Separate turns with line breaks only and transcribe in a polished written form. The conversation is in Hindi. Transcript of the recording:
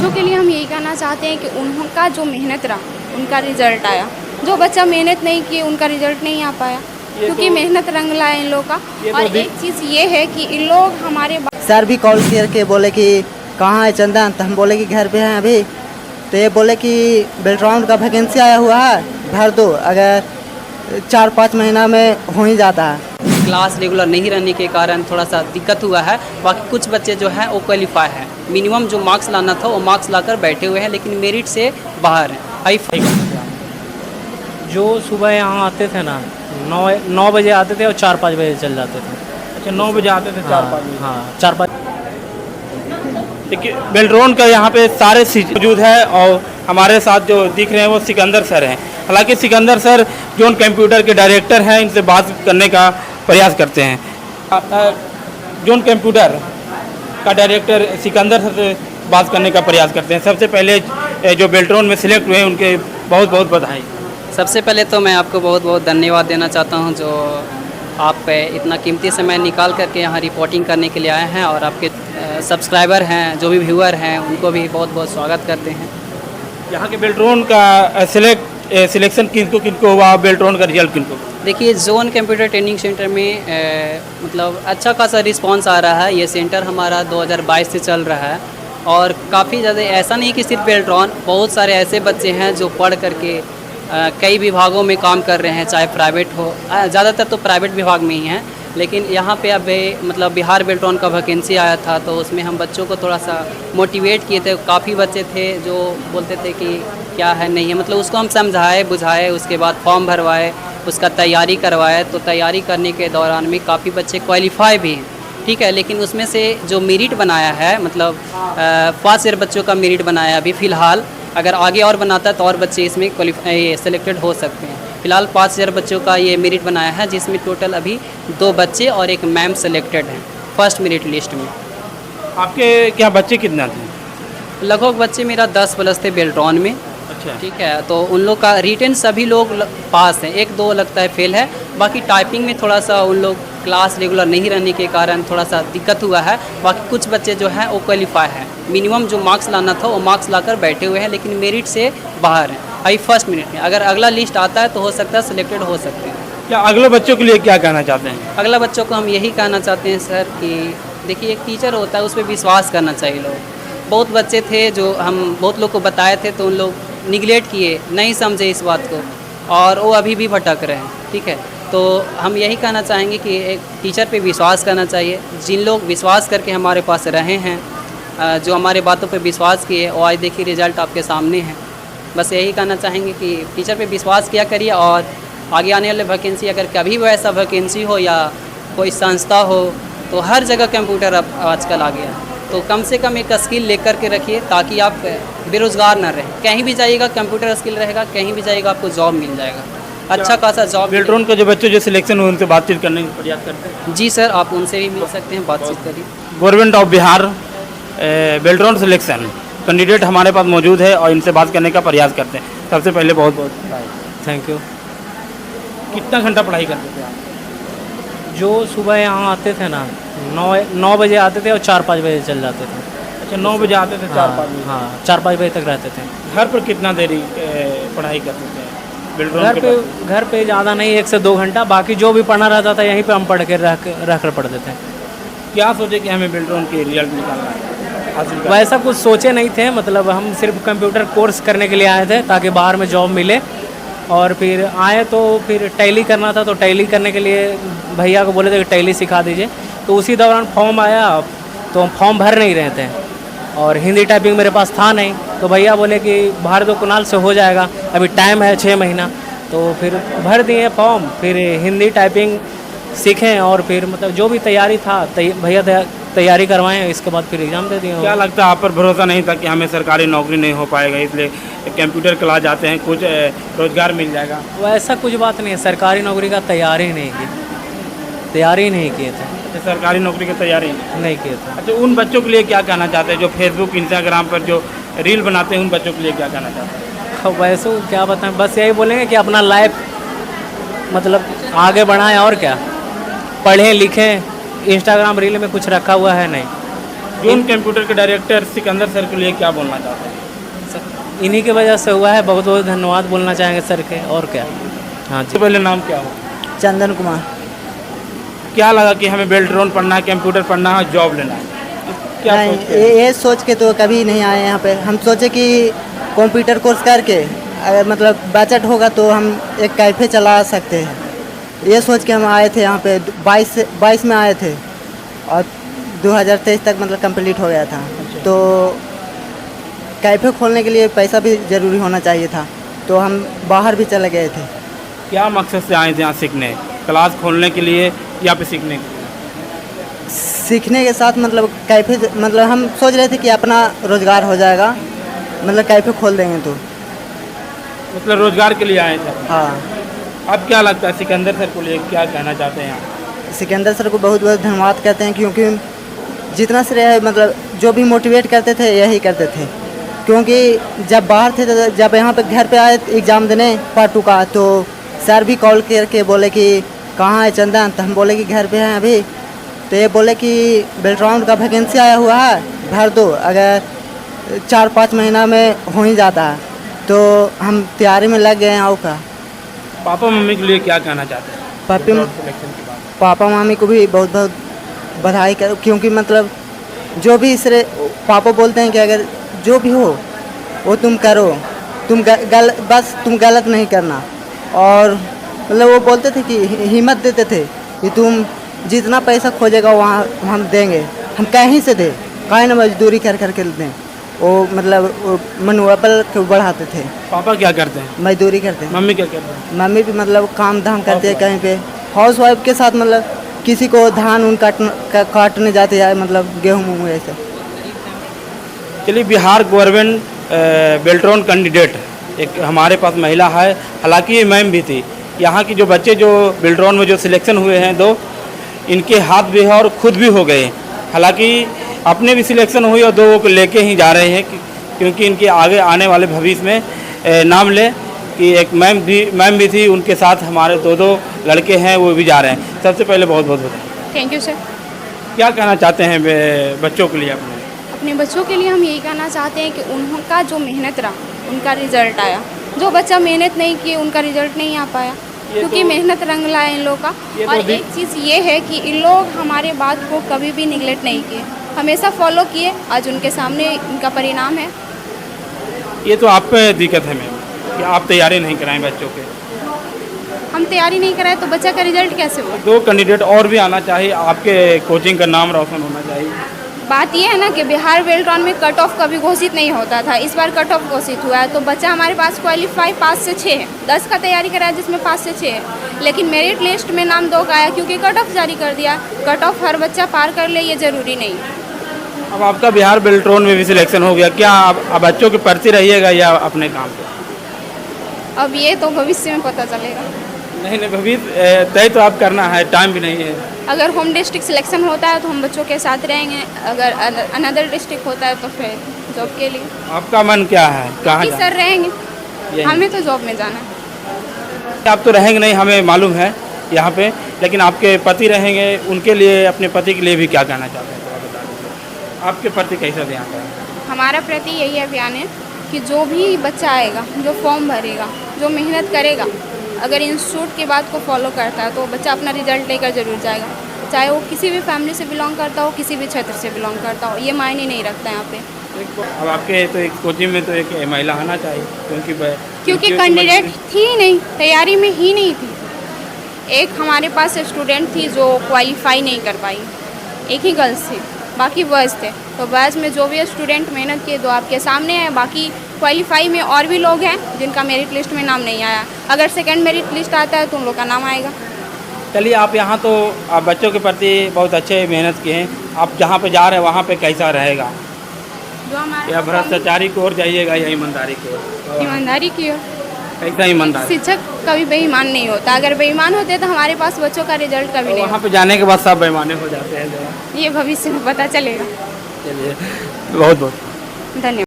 बच्चों के लिए हम यही कहना चाहते हैं कि उनका जो मेहनत रहा उनका रिजल्ट आया। जो बच्चा मेहनत नहीं किए उनका रिजल्ट नहीं आ पाया, क्योंकि मेहनत रंग लाया इन लोग का। और एक चीज़ ये है कि इन लोग हमारे
सर भी कॉल करके बोले कि कहाँ है चंदन, तो हम बोले कि घर पे हैं अभी। तो ये बोले कि बेल्ट्रॉन का वैकेंसी आया हुआ है, भर दो, अगर 4-5 महीना में हो ही जाता है।
क्लास रेगुलर नहीं रहने के कारण थोड़ा सा दिक्कत हुआ है। बाकी कुछ बच्चे जो हैं वो क्वालिफाई हैं, मिनिमम जो मार्क्स लाना था वो मार्क्स लाकर बैठे हुए हैं, लेकिन मेरिट से बाहर हैं।
जो सुबह यहाँ आते थे ना 9 बजे आते थे और 4-5 बजे चल जाते थे।
अच्छा, 9 बजे आते थे, 4-5 बजे।
हाँ 4-5।
देखिए, बेल्ट्रॉन का यहाँ पे सारे मौजूद है और हमारे साथ जो दिख रहे हैं वो सिकंदर सर हैं। हालांकि सिकंदर सर जोन कंप्यूटर के डायरेक्टर हैं, इनसे बात करने का प्रयास करते हैं। जोन कंप्यूटर का डायरेक्टर सिकंदर सर से बात करने का प्रयास करते हैं। सबसे पहले जो बेल्ट्रॉन में सिलेक्ट हुए उनके बहुत बहुत बधाई।
सबसे पहले तो मैं आपको बहुत बहुत धन्यवाद देना चाहता हूं, जो आप इतना कीमती समय निकाल करके यहाँ रिपोर्टिंग करने के लिए आए हैं, और आपके सब्सक्राइबर हैं, जो भी व्यूअर हैं, उनको भी बहुत बहुत स्वागत करते हैं।
यहाँ के बेल्ट्रॉन का सिलेक्शन किनको हुआ, बेल्ट्रॉन का रिजल्ट किनको?
देखिए, जोन कंप्यूटर ट्रेनिंग सेंटर में मतलब अच्छा खासा रिस्पांस आ रहा है। ये सेंटर हमारा 2022 से चल रहा है, और काफ़ी ज़्यादा ऐसा नहीं कि सिर्फ बेल्ट्रॉन, बहुत सारे ऐसे बच्चे हैं जो पढ़ करके कई विभागों में काम कर रहे हैं, चाहे प्राइवेट हो, ज़्यादातर तो प्राइवेट विभाग में ही हैं। लेकिन यहाँ पे अब मतलब बिहार बेल्ट्रॉन का वैकेंसी आया था, तो उसमें हम बच्चों को थोड़ा सा मोटिवेट किए थे। काफ़ी बच्चे थे जो बोलते थे कि क्या है नहीं है, मतलब उसको हम समझाए बुझाए, उसके बाद फॉर्म भरवाए, उसका तैयारी करवाए। तो तैयारी करने के दौरान में काफ़ी बच्चे क्वालिफाई भी हैं, ठीक है। लेकिन उसमें से जो मेरिट बनाया है, मतलब फर्स्ट ईयर बच्चों का मेरिट बनाया अभी फ़िलहाल। अगर आगे और बनाता है तो और बच्चे इसमें सेलेक्टेड हो सकते हैं। फ़िलहाल 5 ईयर बच्चों का ये मेरिट बनाया है, जिसमें टोटल अभी 2 बच्चे और एक मैम सेलेक्टेड हैं फर्स्ट मेरिट लिस्ट में।
आपके क्या बच्चे कितना थे?
लगभग बच्चे मेरा 10 प्लस थे बेल्ट्रॉन में।
अच्छा,
ठीक है। तो उन लोग का रिटेन सभी लोग पास हैं, 1-2 लगता है फेल है। बाकी टाइपिंग में थोड़ा सा उन लोग क्लास रेगुलर नहीं रहने के कारण थोड़ा सा दिक्कत हुआ है। बाकी कुछ बच्चे जो हैं वो क्वालिफाई हैं, मिनिमम जो मार्क्स लाना था वो मार्क्स लाकर बैठे हुए हैं, लेकिन मेरिट से बाहर हैं अभी फर्स्ट मिनट में। अगर अगला लिस्ट आता है तो हो सकता है सिलेक्टेड हो सकते हैं।
क्या अगले बच्चों के लिए क्या कहना चाहते हैं?
अगला बच्चों को हम यही कहना चाहते हैं सर कि देखिए, एक टीचर होता है, उस पर विश्वास करना चाहिए। लोग बहुत बच्चे थे जो हम बहुत लोग को बताए थे, तो उन लोग निगलेक्ट किए, नहीं समझे इस बात को, और वो अभी भी भटक रहे हैं, ठीक है। तो हम यही कहना चाहेंगे कि एक टीचर पे विश्वास करना चाहिए। जिन लोग विश्वास करके हमारे पास रहे हैं, जो हमारे बातों पे विश्वास किए, और आज देखिए रिज़ल्ट आपके सामने है। बस यही कहना चाहेंगे कि टीचर पे विश्वास किया करिए, और आगे आने वाले वैकेंसी, अगर कभी भी ऐसा वैकेंसी हो या कोई संस्था हो, तो हर जगह कंप्यूटर अब आजकल आ गया, तो कम से कम एक स्किल लेकर के रखिए, ताकि आप बेरोज़गार ना रहें। कहीं भी जाइएगा कंप्यूटर स्किल रहेगा, कहीं भी जाइएगा आपको जॉब मिल जाएगा, अच्छा खासा जॉब।
बेल्ट्रॉन के जो बच्चे जो सिलेक्शन हुए उनसे बातचीत करने का प्रयास करते हैं?
जी सर, आप उनसे भी मिल सकते हैं, बातचीत करिए।
Government of Bihar Beltron selection candidate हमारे पास मौजूद है, और इनसे बात करने का प्रयास करते हैं। सबसे पहले बहुत बहुत
थैंक यू।
कितना घंटा पढ़ाई करते थे आप?
जो सुबह यहाँ आते थे ना 9 बजे आते थे और 4-5 बजे चल जाते थे।
अच्छा, 9 बजे आते थे, 4-5 बजे?
हाँ 4-5 बजे तक रहते थे।
घर पर कितना देरी पढ़ाई करते थे?
घर पे ज़्यादा नहीं, 1 से 2 घंटा। बाकी जो भी पढ़ना रहता था यहीं पे हम पढ़ के रख कर पढ़ते थे।
क्या सोचे कि हमें बेल्ट्रॉन के रिजल्ट निकालना है, हासिल करना है?
वैसा कुछ सोचे नहीं थे, मतलब हम सिर्फ कंप्यूटर कोर्स करने के लिए आए थे, ताकि बाहर में जॉब मिले। और फिर आए तो फिर टैली करना था, तो टैली करने के लिए भैया को बोले थे कि टैली सिखा दीजिए। तो उसी दौरान फॉर्म आया, तो हम फॉर्म भर नहीं रहे थे, और हिंदी टाइपिंग मेरे पास था नहीं। तो भैया बोले कि भर दो, कुणाल से हो जाएगा, अभी टाइम है 6 महीना। तो फिर भर दिए फॉर्म, फिर हिंदी टाइपिंग सीखें, और फिर मतलब जो भी तैयारी था भैया तैयारी करवाएं, इसके बाद फिर एग्ज़ाम दे दिए।
क्या लगता है, आप पर भरोसा नहीं था कि हमें सरकारी नौकरी नहीं हो पाएगा, इसलिए कंप्यूटर क्लास जाते हैं, कुछ रोज़गार मिल जाएगा?
वैसा कुछ बात नहीं है, सरकारी नौकरी का तैयारी नहीं की, तैयारी नहीं किए थे।
अच्छा, सरकारी नौकरी की तैयारी
नहीं किए थे।
अच्छा, उन बच्चों के लिए क्या कहना चाहते हैं जो फेसबुक इंस्टाग्राम पर जो रील बनाते हैं, उन बच्चों के लिए क्या कहना चाहते हैं?
वैसे क्या बताएं, बस यही बोलेंगे कि अपना लाइफ मतलब आगे बढ़ाएं, और क्या, पढ़ें लिखें। इंस्टाग्राम रील में कुछ रखा हुआ है नहीं,
जोन कंप्यूटर के डायरेक्टर सिकंदर सर के लिए क्या बोलना चाहते हैं?
इन्हीं की वजह से हुआ है, बहुत बहुत धन्यवाद बोलना चाहेंगे सर के, और क्या। हाँ जी।
सबसे पहले नाम क्या हो?
चंदन कुमार।
क्या लगा कि हमें बेल्ट्रॉन पढ़ना है, कंप्यूटर पढ़ना है, जॉब लेना है? क्या
नहीं,
सोच के?
ये सोच के तो कभी नहीं आए यहाँ पे। हम सोचे कि कंप्यूटर कोर्स करके अगर मतलब बजट होगा तो हम एक कैफ़े चला सकते हैं, ये सोच के हम आए थे यहाँ पे। 22 में आए थे और 2023 तक मतलब कंप्लीट हो गया था। तो कैफ़े खोलने के लिए पैसा भी ज़रूरी होना चाहिए था, तो हम बाहर भी चले गए थे।
क्या मकसद से आए थे यहाँ सीखने? क्लास खोलने के लिए या पे सीखने के लिए?
सीखने के साथ मतलब कैफ़े, मतलब हम सोच रहे थे कि अपना रोज़गार हो जाएगा, मतलब कैफ़े खोल देंगे तो।
मतलब रोजगार के लिए आए थे।
हाँ,
अब क्या लगता है सिकंदर सर को लिए क्या कहना चाहते हैं यहाँ?
सिकंदर सर को बहुत बहुत धन्यवाद कहते हैं, क्योंकि जितना श्रेय है मतलब जो भी मोटिवेट करते थे यही करते थे। क्योंकि जब बाहर थे तो जब यहाँ पे घर पे आए एग्ज़ाम देने पार्ट 2 का, तो सर भी कॉल करके बोले कि कहाँ है चंदन, तो हम बोले कि घर पे हैं अभी। तो ये बोले कि बेल्ट्रॉन का वैकेंसी आया हुआ है, भर दो, अगर 4-5 महीना में हो ही जाता है। तो हम तैयारी में लग गए हैं आओ का।
पापा मम्मी के लिए क्या कहना चाहते हैं सिलेक्शन के बाद?
पापा मामी को भी बहुत बहुत बधाई करो, क्योंकि मतलब जो भी इसरे पापा बोलते हैं कि अगर जो भी हो वो तुम करो, तुम बस तुम गलत नहीं करना। और मतलब वो बोलते थे कि हिम्मत देते थे कि तुम जितना पैसा खोजेगा वहाँ हम देंगे, हम कहीं से दें, कहीं ना मजदूरी कर करके दें। वो मतलब मनोबल को बढ़ाते थे।
पापा क्या करते हैं?
मजदूरी करते हैं।
मम्मी क्या करते हैं?
मम्मी भी मतलब काम धाम करते हैं कहीं पे, हाउस वाइफ के साथ मतलब किसी को धान उन काटने जाते हैं, मतलब गेहूँ ऐसे।
चलिए, बिहार गवर्नमेंट बेल्ट्रॉन कैंडिडेट एक हमारे पास महिला है, हालांकि ये मैम भी थी। यहाँ की जो बच्चे जो बेल्ट्रॉन में जो सिलेक्शन हुए हैं 2, इनके हाथ भी है और खुद भी हो गए। हालांकि अपने भी सिलेक्शन हुई और 2 को लेके ही जा रहे हैं क्योंकि इनके आगे आने वाले भविष्य में नाम ले कि एक मैम भी थी, उनके साथ हमारे 2 लड़के हैं, वो भी जा रहे हैं। सबसे पहले बहुत बहुत बधाई।
Thank you sir.
क्या कहना चाहते हैं बच्चों के लिए?
अपने बच्चों के लिए हम यही कहना चाहते हैं कि उनका जो मेहनत रहा उनका रिजल्ट आया। जो बच्चा मेहनत नहीं किए उनका रिजल्ट नहीं आ पाया, क्योंकि मेहनत रंग लाए इन लोग का। और एक चीज़ ये है कि इन लोग हमारे बात को कभी भी निगलेक्ट नहीं किए, हमेशा फॉलो किए। आज उनके सामने इनका परिणाम है।
ये तो आप पे दिक्कत है मैम कि आप तैयारी नहीं कराएं बच्चों के।
हम तैयारी नहीं कराए तो बच्चा का रिजल्ट कैसे हुआ?
2 कैंडिडेट और भी आना चाहिए, आपके कोचिंग का नाम रोशन होना चाहिए।
बात यह है ना कि बिहार बेल्ट्रॉन में कट ऑफ कभी घोषित नहीं होता था, इस बार कट ऑफ घोषित हुआ है। तो बच्चा हमारे पास क्वालिफाई 5 से 6 है, 10 का तैयारी कराया जिसमें 5 से 6 है, लेकिन मेरिट लिस्ट में नाम 2 का आया क्योंकि कट ऑफ जारी कर दिया। कट ऑफ हर बच्चा पार कर ले ये ज़रूरी नहीं।
अब आपका बिहार बेल्ट्रॉन में भी सिलेक्शन हो गया, क्या आप बच्चों के प्रति रहिएगा या अपने काम पे?
अब ये तो भविष्य में पता चलेगा।
नहीं, भविष्य तय तो आप करना है, टाइम भी नहीं है।
अगर होम डिस्ट्रिक्ट सिलेक्शन होता है तो हम बच्चों के साथ रहेंगे, अगर अनदर डिस्ट्रिक्ट होता है तो फिर जॉब के लिए।
आपका मन क्या है, कहाँ
जी सर रहेंगे,
यहीं?
हमें तो जॉब में जाना है।
आप तो रहेंगे नहीं, हमें मालूम है यहाँ पे, लेकिन आपके पति रहेंगे, उनके लिए, अपने पति के लिए भी क्या कहना चाहते हैं, थोड़ा बता दीजिए। आपके प्रति कैसा ध्यान है?
हमारा प्रति यही अभियान है कि जो भी बच्चा आएगा, जो फॉर्म भरेगा, जो मेहनत करेगा, अगर इंस्टीट्यूट की बात को फॉलो करता है तो बच्चा अपना रिजल्ट लेकर जरूर जाएगा, चाहे वो किसी भी फैमिली से बिलोंग करता हो, किसी भी क्षेत्र से बिलोंग करता हो, ये मायने नहीं रखता है यहाँ पे।
अब आपके तो एक कोचिंग में तो एक महिला आना चाहिए,
क्योंकि कैंडिडेट थी ही नहीं, तैयारी में ही नहीं थी। एक हमारे पास स्टूडेंट थी जो क्वालिफाई नहीं कर पाई, एक ही गर्ल्स थी, बाकी बॉयज़ थे। तो बॉयज़ में जो भी स्टूडेंट मेहनत किए 2 आपके सामने है, बाकी क्वालिफाई में और भी लोग हैं जिनका मेरिट लिस्ट में नाम नहीं आया। अगर सेकंड मेरिट लिस्ट आता है तो उन लोग का नाम आएगा।
चलिए, आप यहाँ तो आप बच्चों के प्रति बहुत अच्छे मेहनत किए हैं। आप जहाँ पे जा रहे हैं वहाँ पे कैसा रहेगा?
जो हमारे
या भ्रष्टाचारी की ओर जाइएगा या ईमानदारी की ओर?
ईमानदारी की ओर।
कैसा ईमानदार?
शिक्षक कभी बेईमान नहीं होता, अगर बेईमान होते तो हमारे पास बच्चों का रिजल्ट कभी नहीं
वहाँ पे जाने के बाद सब बेईमाने हो जाते हैं।
ये भविष्य में पता चलेगा।
चलिए, बहुत बहुत
धन्यवाद।